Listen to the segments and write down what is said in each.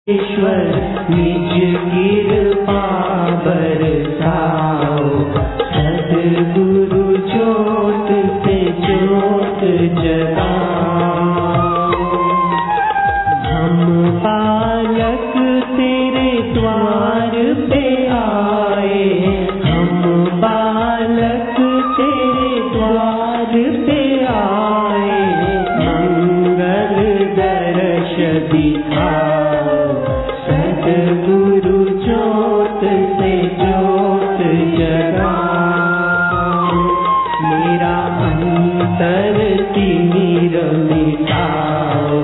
ईश्वर निज कृपा बरसाओ, सद्गुरु ज्योत से ज्योत जगाओ। हम बालक तेरे द्वार पे आए, हम बालक तेरे द्वार पे आए, मंगल दर्श दिखाओ, सद्गुरु ज्योत से ज्योत जगाओ। मेरा अंतर तिमिर मिटाओ,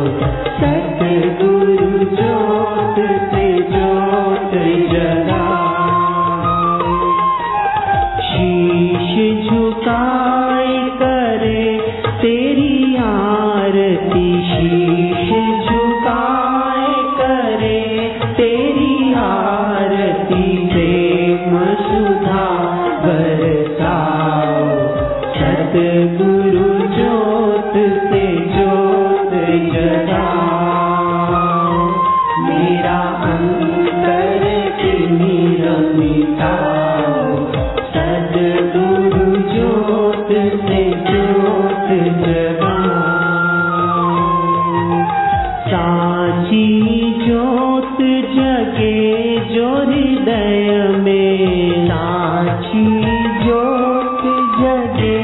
सद्गुरु ज्योत से ज्योत जगाओ। शीश झुकाए करे तेरी आरती, शीश झुकाए करे तेरी आरती, प्रेम सुधा बरसाओ, सद्गुरु ज्योत से ज्योत जगाओ। मेरा अंतर तिमिर मिटाओ, सद्गुरु ज्योत से ज्योत जगाओ। साची ज्योत जगे जो हृदय में, साची ज्योत जगे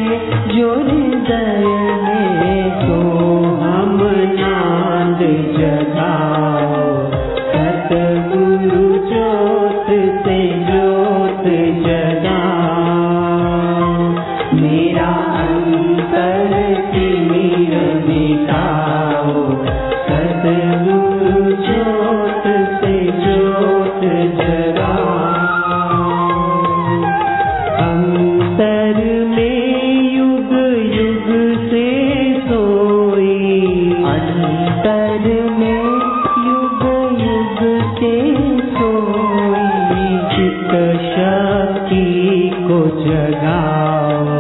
जो हृदय में, तो हम नाद जगाओ, सद्गुरु ज्योत से ज्योत जगाओ। मेरा अंतर तिमिर मिटाओ, सद्गुरु ज्योत से ज्योत जगाओ। अंतर में युग युग से सोई, अंतर में युग युग से सोई, चित्त शक्ति को जगाओ,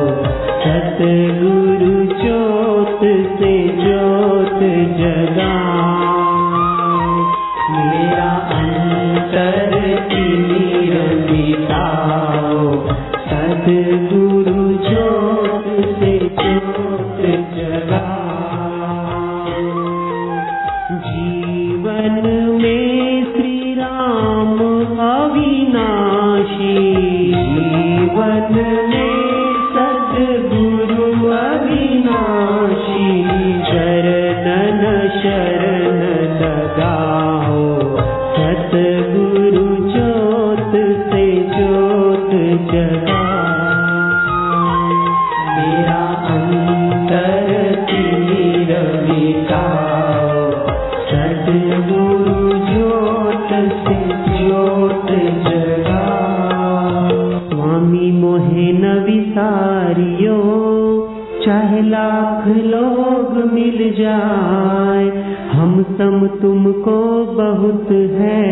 सद्गुरु ज्योत से ज्योत जगाओ। मेरा अंतर तिमिर मिटाओ, सद्गुरु ज्योत से ज्योत जगाओ। जीवन में श्री राम अविनाशी, जीवन में सद्गुरु अविनाशी, शरणन शरण लगाओ, सद्गुरु ज्योत से ज्योत जगाओ। मेरा अंतर तिमिर मिटाओ, सद्गुरु ज्योत से ज्योत जगाओ। स्वामी मोहे न विसारियो, चाहे लाख लोग मिल जाए, हम सम तुमको बहुत है,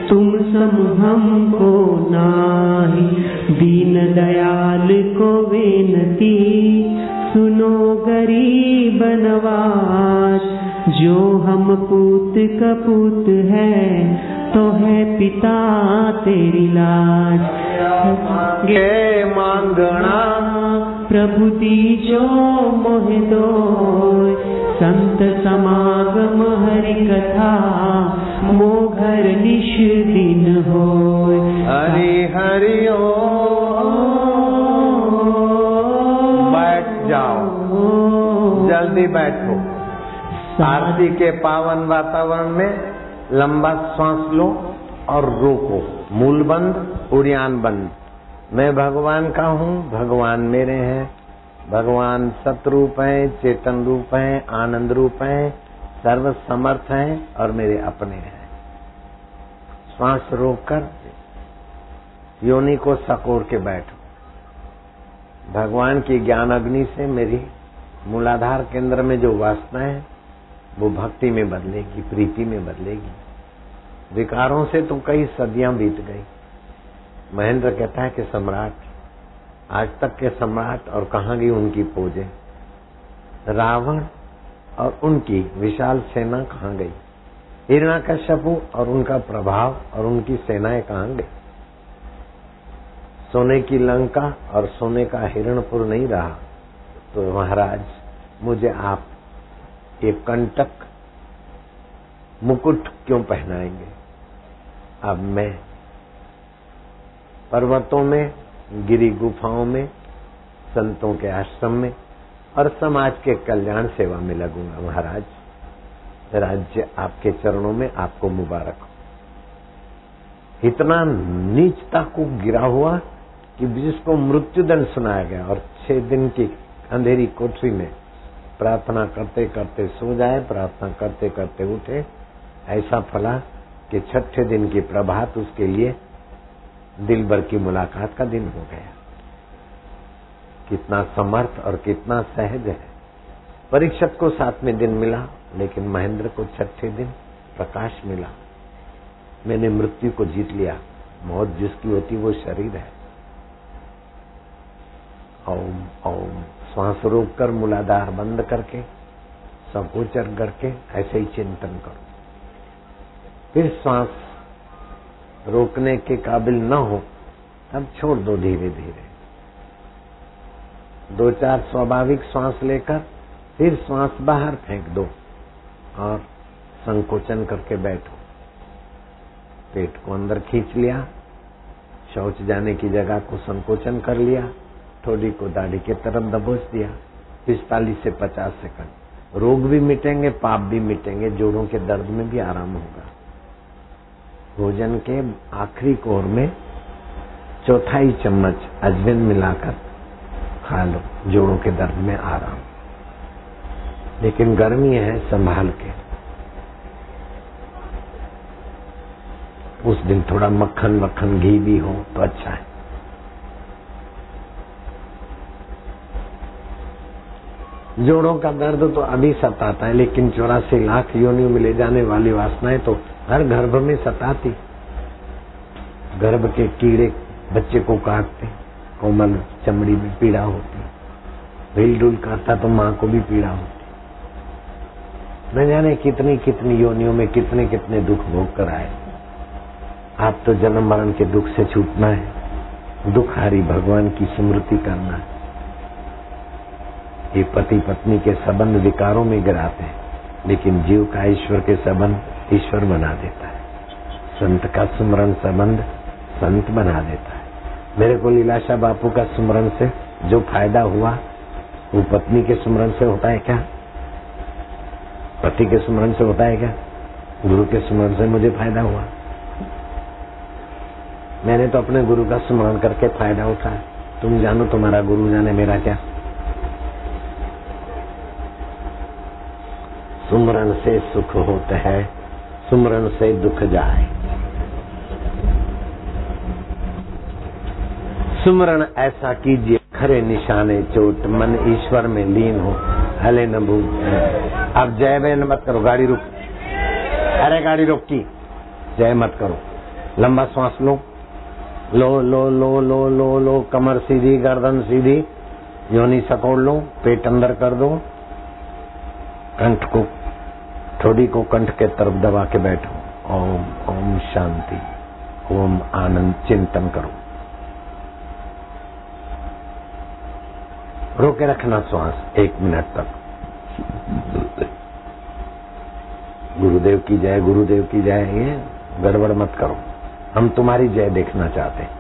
तुम सम हमको नाही। दीन दयाल को विनती, सुनो गरीब नवाज, जो हम पूत कपूत है, तो है पिता तेरी लाज। गे मांगना प्रभु दीजो मोहि दोय, संत समागम हरि कथा, मो घर निश दिन होय। हरि हरि ओम। बैठ जाओ, जल्दी बैठो। आरती के पावन वातावरण में लंबा श्वास लो और रोको। मूल बंद, उड़ियान बंद। मैं भगवान का हूँ, भगवान मेरे हैं। भगवान सतरूप हैं, चेतन रूप हैं, आनंद रूप हैं, सर्व समर्थ हैं और मेरे अपने हैं। श्वास रोककर योनि को सकोर के बैठो। भगवान की ज्ञान अग्नि से मेरी मूलाधार केंद्र में जो वासना है वो भक्ति में बदलेगी, प्रीति में बदलेगी। विकारों से तो कई सदियां बीत गई। महेंद्र कहता है कि सम्राट, आज तक के सम्राट और कहाँ गई उनकी फौजें। रावण और उनकी विशाल सेना कहाँ गई। हिरण्यकश्यपु और उनका प्रभाव और उनकी सेनाएं कहां गई? सोने की लंका और सोने का हिरणपुर नहीं रहा तो महाराज मुझे आप ये कंटक मुकुट क्यों पहनाएंगे? अब मैं पर्वतों में, गिरी गुफाओं में, संतों के आश्रम में और समाज के कल्याण सेवा में लगूंगा। महाराज राज्य आपके चरणों में, आपको मुबारक हो। इतना नीचता को गिरा हुआ कि जिसको मृत्युदंड सुनाया गया और 6 दिन की अंधेरी कोठरी में प्रार्थना करते करते सो जाए, प्रार्थना करते करते उठे, ऐसा फला कि 6ठे दिन की प्रभात उसके लिए दिल भर की मुलाकात का दिन हो गया। कितना समर्थ और कितना सहज है। परीक्षित को 7वें दिन मिला, लेकिन महेंद्र को 6ठे दिन प्रकाश मिला। मैंने मृत्यु को जीत लिया। मौत जिसकी होती वो शरीर है। ओम ओम। श्वास रोक कर, मूलाधार बंद करके, संकोचन करके ऐसे ही चिंतन करो। फिर श्वास रोकने के काबिल न हो तब छोड़ दो धीरे धीरे। 2-4 स्वाभाविक श्वास लेकर फिर श्वास बाहर फेंक दो और संकोचन करके बैठो। पेट को अंदर खींच लिया, शौच जाने की जगह को संकोचन कर लिया, ठोड़ी को दाढ़ी के तरफ दबोच दिया। 45 से 50 सेकंड। रोग भी मिटेंगे, पाप भी मिटेंगे, जोड़ों के दर्द में भी आराम होगा। भोजन के आखिरी कोर में 1/4 चम्मच अजवाइन मिलाकर खा लो, जोड़ों के दर्द में आराम। लेकिन गर्मी है, संभाल के। उस दिन थोड़ा मक्खन वक्खन घी भी हो तो अच्छा है। जोड़ों का दर्द तो अभी सताता है, लेकिन 84 लाख योनियों में ले जाने वाली वासनाएं तो हर गर्भ में सताती। गर्भ के कीड़े बच्चे को काटते, कोमल चमड़ी में पीड़ा होती, हिल डुल करता तो माँ को भी पीड़ा होती। न जाने कितनी कितनी योनियों में कितने कितने दुख भोग कर आए। आप तो जन्म मरण के दुख से छूटना है, दुखहारी भगवान की स्मृति करना है। ये पति पत्नी के संबंध विकारों में गिराते हैं, लेकिन जीव का ईश्वर के संबंध ईश्वर बना देता है। संत का सुमरन संबंध संत बना देता है। मेरे को लीलाशाह बापू का सुमरन से जो फायदा हुआ वो पत्नी के सुमरन से होता है क्या? पति के सुमरन से होता है क्या? गुरु के सुमरन से मुझे फायदा हुआ। मैंने तो अपने गुरु का सुमरन करके फायदा उठाया। तुम जानो तुम्हारा गुरु जाने मेरा क्या। सुमरन से सुख होता है, सुमरन से दुख जाए। सुमरन ऐसा कीजिए खरे निशाने चोट, मन ईश्वर में लीन हो, हले न भूल। अब जय वैन मत करो, गाड़ी रुक। अरे गाड़ी रोक की, जय मत करो। लंबा श्वास लो, लो लो लो लो लो लो। कमर सीधी, गर्दन सीधी, योनि सकोड़ लो, पेट अंदर कर दो, कंठ को, ठोड़ी को कंठ के तरफ दबा के बैठो। ओम ओम शांति, ओम आनंद चिंतन करो। रोके रखना श्वास 1 मिनट तक। गुरुदेव की जय, गुरुदेव की जय। ये गड़बड़ मत करो, हम तुम्हारी जय देखना चाहते हैं।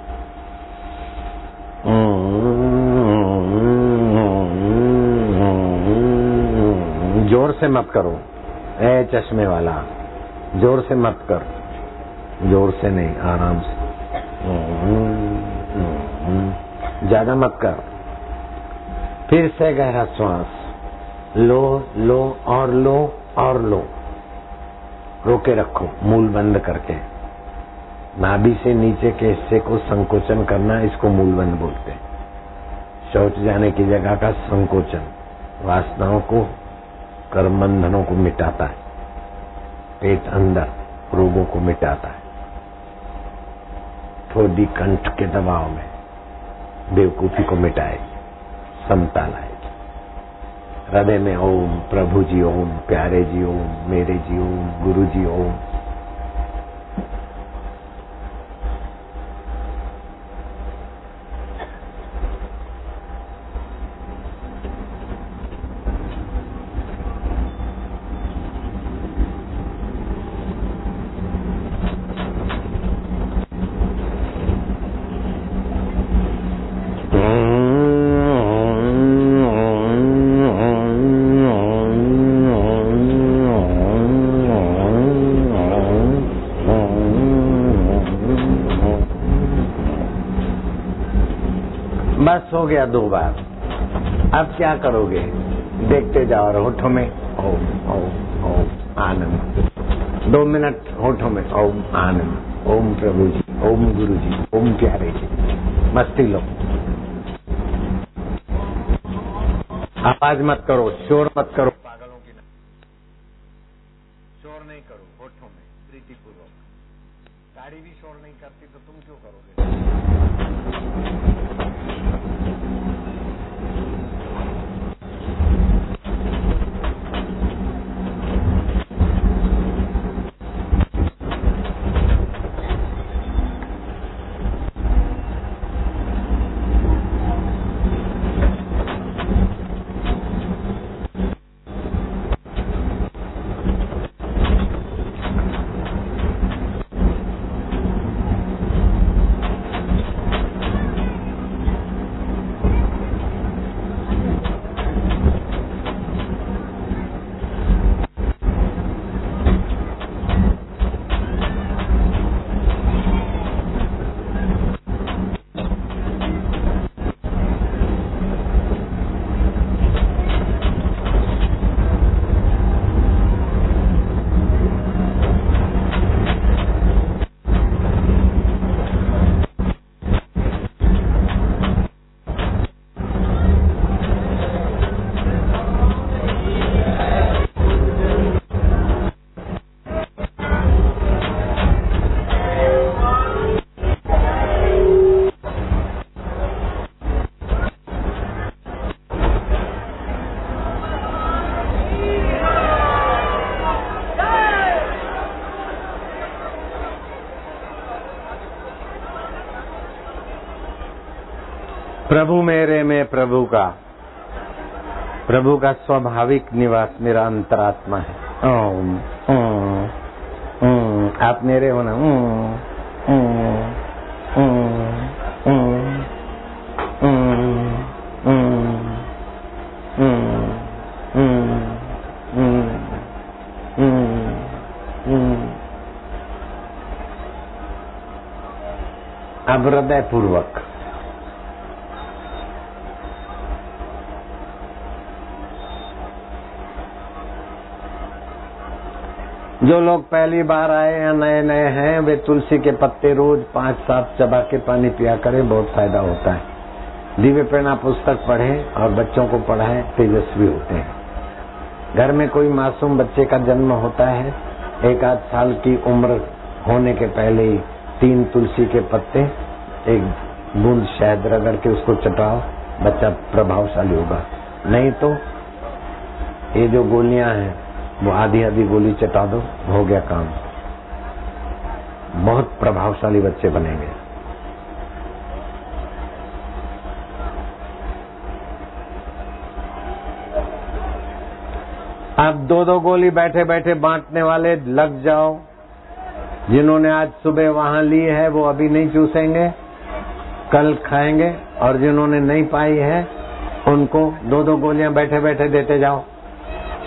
जोर से मत करो, ए चश्मे वाला, जोर से मत कर, जोर से नहीं, आराम से, ज्यादा मत कर। फिर से गहरा श्वास लो, लो और लो और लो। रोके रखो, मूल बंद करके। नाभि से नीचे के हिस्से को संकोचन करना, इसको मूलबंद बोलते हैं। शौच जाने की जगह का संकोचन वासनाओं को, कर्म बंधनों को मिटाता है। पेट अंदर रोगों को मिटाता है। ठोड़ी कंठ के दबाव में बेवकूफी को मिटाएगी, समता लाएगी। हृदय में ओम, प्रभु जी ओम, प्यारे जी ओम, मेरे जी ओम, गुरु जी ओम, बस हो गया 2 बार। अब क्या करोगे? देखते जाओ और होठों में ओम ओम ओम आनंद। 2 मिनट होठों में ओम आनंद, ओम प्रभु जी, ओम गुरु जी, ओम प्यारे जी, मस्ती लो। आवाज मत करो, शोर मत करो, पागलों की शोर नहीं करो। होठों में प्रीतिपूर्वक। गाड़ी भी शोर नहीं करती तो तुम क्यों करोगे? प्रभु मेरे में प्रभु का स्वाभाविक निवास मेरा अंतरात्मा है। ओम ओम ओम। आप मेरे हो ना। ओम ओम ओम ओम ओम। अब हृदय पूर्वक जो लोग पहली बार आए या नए नए हैं वे तुलसी के पत्ते रोज 5-7 चबा के पानी पिया करें, बहुत फायदा होता है। दिव्य प्रेरणा पुस्तक पढ़ें और बच्चों को पढ़ाएं, तेजस्वी होते हैं। घर में कोई मासूम बच्चे का जन्म होता है, 1-8 साल की उम्र होने के पहले ही 3 तुलसी के पत्ते 1 बूंद शहद रगड़ के उसको चटाओ, बच्चा प्रभावशाली होगा। नहीं तो ये जो गोलियां हैं वो आधी गोली चटा दो, हो गया काम। बहुत प्रभावशाली बच्चे बनेंगे। अब 2-2 गोली बैठे बैठे बांटने वाले लग जाओ। जिन्होंने आज सुबह वहां ली है वो अभी नहीं चूसेंगे, कल खाएंगे, और जिन्होंने नहीं पाई है उनको 2-2 गोलियां बैठे बैठे देते जाओ।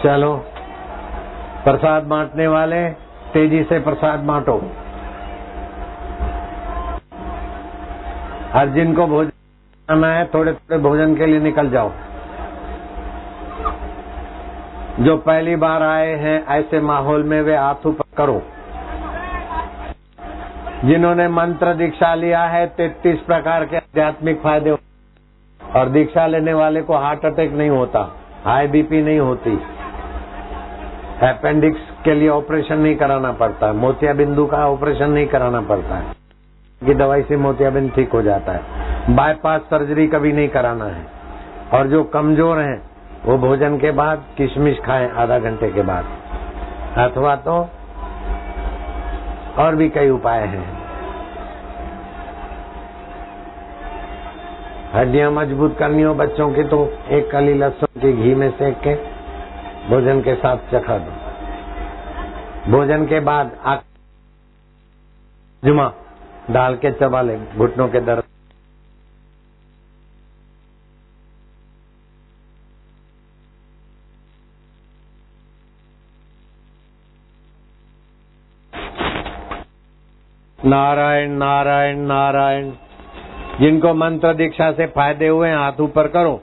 चलो, प्रसाद बांटने वाले तेजी से प्रसाद बांटो। और जिनको भोजन खाना है थोड़े थोड़े भोजन के लिए निकल जाओ। जो पहली बार आए हैं ऐसे माहौल में वे हाथ ऊपर करो। जिन्होंने मंत्र दीक्षा लिया है 33 प्रकार के आध्यात्मिक फायदे, और दीक्षा लेने वाले को हार्ट अटैक नहीं होता, हाई बीपी नहीं होती, अपेंडिक्स के लिए ऑपरेशन नहीं कराना पड़ता, मोतियाबिंदु का ऑपरेशन नहीं कराना पड़ता है, की दवाई से मोतियाबिंद ठीक हो जाता है। बाईपास सर्जरी कभी नहीं कराना है। और जो कमजोर हैं वो भोजन के बाद किशमिश खाएं आधा घंटे के बाद, अथवा तो और भी कई उपाय हैं। हड्डियां मजबूत करनी हो बच्चों की तो 1 कली लहसुन की घी में सेक के भोजन के साथ चखा दो। भोजन के बाद जुमा डाल के चबा ले, घुटनों के दर्द। नारायण नारायण नारायण। जिनको मंत्र दीक्षा से फायदे हुए हैं हाथ ऊपर करो।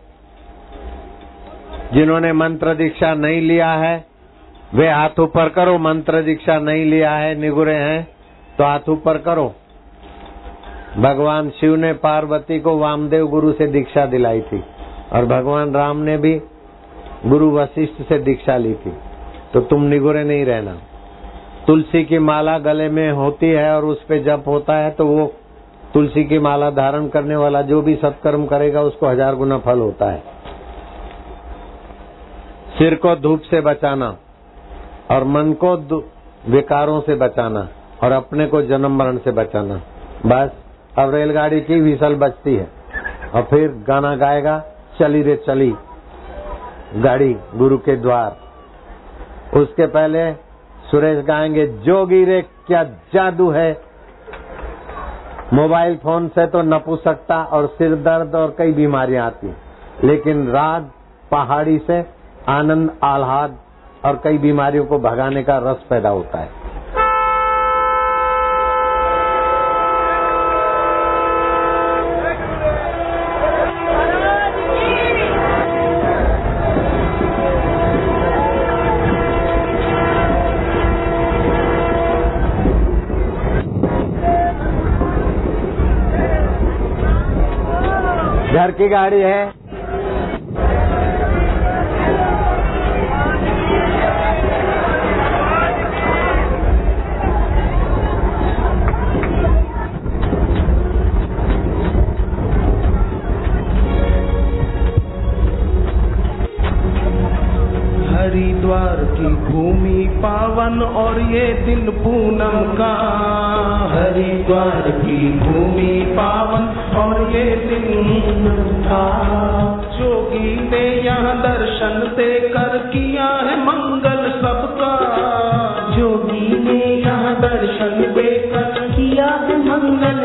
जिन्होंने मंत्र दीक्षा नहीं लिया है वे हाथ ऊपर करो। मंत्र दीक्षा नहीं लिया है, निगुरे हैं तो हाथ ऊपर करो। भगवान शिव ने पार्वती को वामदेव गुरु से दीक्षा दिलाई थी और भगवान राम ने भी गुरु वशिष्ठ से दीक्षा ली थी। तो तुम निगुरे नहीं रहना। तुलसी की माला गले में होती है और उस पे जप होता है तो वो तुलसी की माला धारण करने वाला जो भी सत्कर्म करेगा उसको 1000 गुना फल होता है। सिर को धूप से बचाना और मन को विकारों से बचाना और अपने को जन्म मरण से बचाना। बस अब रेलगाड़ी की व्हिसल बजती है और फिर गाना गाएगा, चली रे चली गाड़ी गुरु के द्वार। उसके पहले सुरेश गाएंगे, जोगी रे क्या जादू है। मोबाइल फोन से तो नपुंसकता और सिर दर्द और कई बीमारियां आती हैं, लेकिन राग पहाड़ी से आनंद आह्लाद और कई बीमारियों को भगाने का रस पैदा होता है। घर की गाड़ी है, हरिद्वार की भूमि पावन और ये दिन पूनम का। हरिद्वार की भूमि पावन और ये दिन